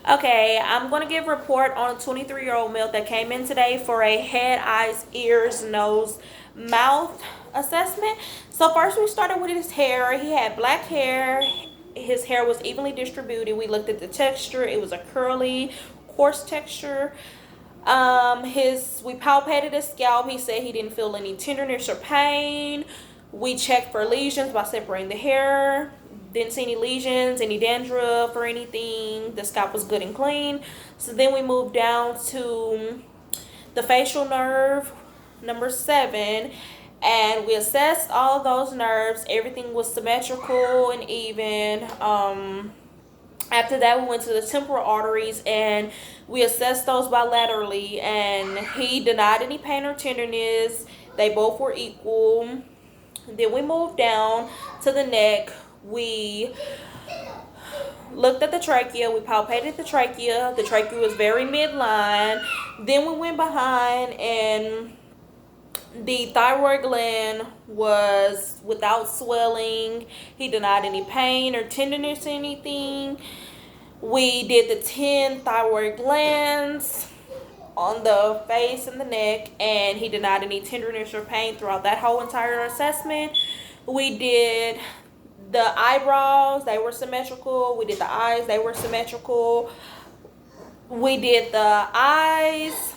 Okay, I'm going to give a report on a 23-year-old male that came in today for a head, eyes, ears, nose, mouth assessment. So first we started with his hair. He had black hair. His hair was evenly distributed. We looked at the texture. It was a curly, coarse texture. We palpated his scalp. He said he didn't feel any tenderness or pain. We checked for lesions by separating the hair. Didn't see any lesions, any dandruff or anything. The scalp was good and clean. So then we moved down to the facial nerve, number 7, and we assessed all of those nerves. Everything was symmetrical and even. After that, we went to the temporal arteries and we assessed those bilaterally, and he denied any pain or tenderness. They both were equal. Then we moved down to the neck. We looked at the trachea. We palpated the trachea. The trachea was very midline. Then we went behind, and the thyroid gland was without swelling. He denied any pain or tenderness or anything. We did the 10 thyroid glands on the face and the neck, and he denied any tenderness or pain throughout that whole entire assessment. We did the eyebrows, they were symmetrical. We did the eyes, they were symmetrical. We did the eyes,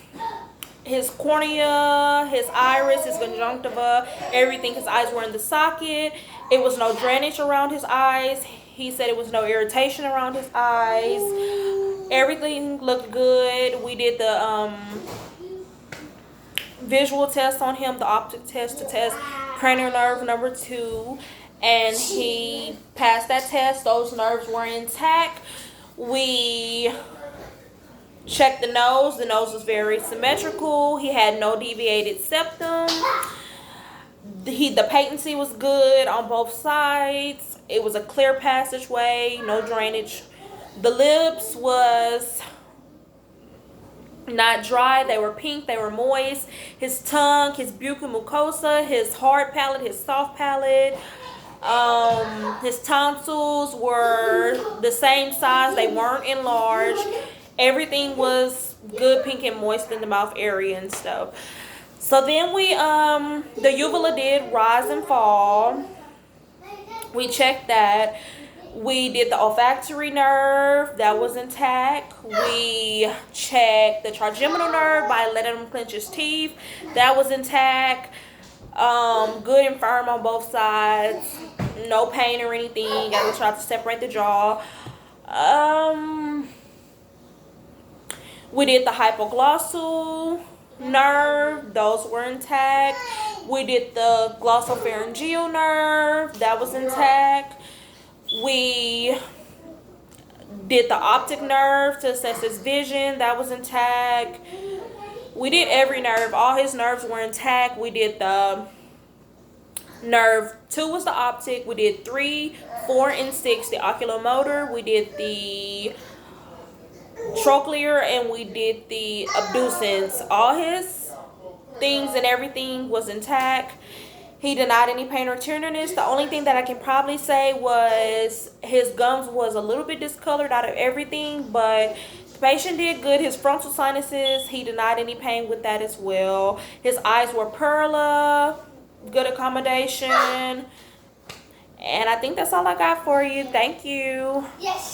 his cornea, his iris, his conjunctiva, everything. His eyes were in the socket. It was no drainage around his eyes. He said it was no irritation around his eyes. Everything looked good. We did the visual test on him, the optic test to test cranial nerve number 2, and he passed that test. Those nerves were intact. We checked the nose. The nose was very symmetrical. He had no deviated septum. The patency was good on both sides. It was a clear passageway, no drainage. The lips was not dry. They were pink. They were moist. His tongue, his buccal mucosa, his hard palate, his soft palate. His tonsils were the same size. They weren't enlarged. Everything was good, pink and moist in the mouth area and stuff. So then the uvula did rise and fall. We checked that. We did the olfactory nerve. That was intact. We checked the trigeminal nerve by letting him clench his teeth. That was intact. Good and firm on both sides. No pain or anything. I tried to separate the jaw. We did the hypoglossal nerve. Those were intact. We did the glossopharyngeal nerve. That was intact. We did the optic nerve to assess his vision. That was intact. We did every nerve. All his nerves were intact. We did the nerve 2 was the optic. We did 3, 4, and 6, the oculomotor. We did the trochlear, and we did the abducens. All his things and everything was intact. He denied any pain or tenderness. The only thing that I can probably say was his gums was a little bit discolored out of everything, but the patient did good. His frontal sinuses, he denied any pain with that as well. His eyes were perla, good accommodation. And I think that's all I got for you. Thank you. Yes.